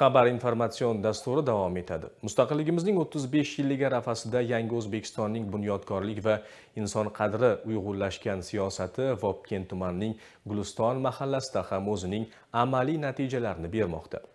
Xushxabar informatsion dasturi davom etadi. Mustaqilligimizning 35 yilligi arafasida Yangi O'zbekistonning bunyodkorlik va inson qadri uyg'unlashgan siyosati Vobkent tumanining Guliston mahallasida ham o'zining amaliy natijalarini bermoqda.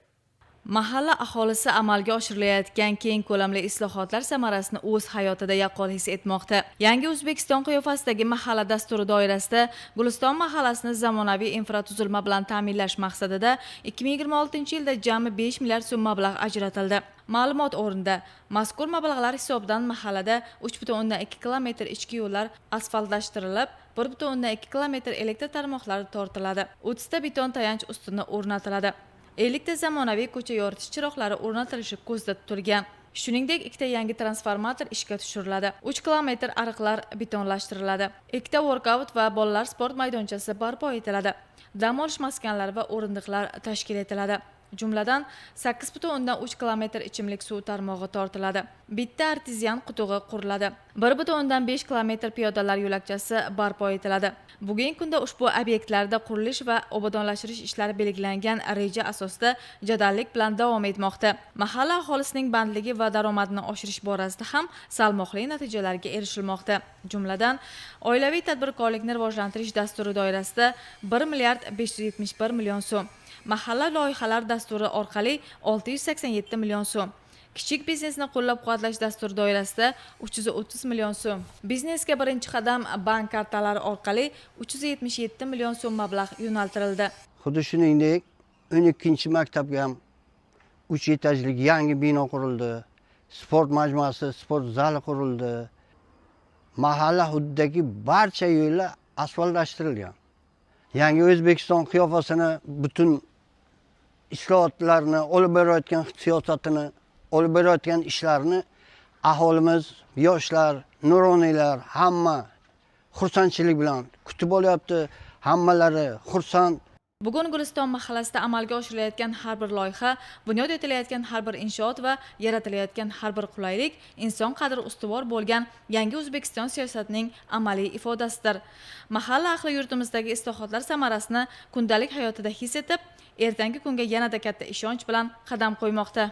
Mahalla aholisi amalga oshirilayotgan keng ko'lamli islohotlar samarasini o'z hayotida yaqqol his etmoqda. Yangi O'zbekiston qiyofasidagi mahalla dasturi doirasida Guliston mahallasini zamonaviy infratuzilma bilan ta'minlash maqsadida 2026-yilda jami 5 milliard so'm mablag' ajratildi. Ma'lumot o'rnida mazkur mablag'lar hisobidan mahallada 3,2 kilometr ichki yo'llar asfaltlashtirilib, 1,2 kilometr elektr tarmoqlari tortiladi. 30 ta beton tayanch ustuni o'rnatiladi. 50 ta zamonaviy ko'cha yoritish chiroqlari o'rnatilishi ko'zda tutilgan. Shuningdek, 2 ta yangi transformator ishga tushiriladi. 3 kilometr ariqlar betonlashtiriladi. 2 ta workout va bolalar sport maydonchasi barpo etiladi. Dam olish maskanlari va o'rindiqlar tashkil etiladi. Jumladan 8,3 kilometr ichimlik suv tarmog'i tortiladi. Bitta artezian qutug'i quriladi. 1,5 kilometr piyodalar yo'lakchasi barpo etiladi. Bugungi kunda ushbu obyektlarda qurilish va obodonlashtirish ishlari belgilangan reja asosida jadallik bilan davom etmoqda. Mahalla aholisining bandligi va daromadini oshirish borasida ham salmoqli natijalarga erishilmoqda. Jumladan, oilaviy tadbirkorlikni rivojlantirish dasturi doirasida 1 milliard 571 million so'm, mahalla loyihalar dasturi orqali 687 million so'm, kichik biznesni qo'llab-quvvatlash dasturi doirasida 330 million so'm, biznesga birinchi qadam bank kartalari orqali 377 million so'm mablag' yo'naltirildi. Xuddi shuningdek, 12-maktabga ham 3 etajli yangi bino qurildi. Sport majmuasi, sport zali qurildi. Mahalla hududidagi barcha yo'llar asfaltlashtirilgan. Yangi O'zbekiston qiyofasini butun islohotlarni olib borayotgan siyosatini, olib borayotgan ishlarini aholimiz, yoshlar, nuroniylar hamma xursandchilik bilan kutib olyapti. Hammalari xursand. Bugun Guliston mahallasida amalga oshirilayotgan har bir loyiha, bunyod etilayotgan har bir inshoot va yaratilayotgan har bir qulaylik inson qadri ustuvor bo'lgan Yangi O'zbekiston siyosatining amaliy ifodasidir. Mahalla ahli yurtimizdagi islohotlar samarasini kundalik hayotida his etib, ertangi kunga yanada katta ishonch bilan qadam qo'ymoqda.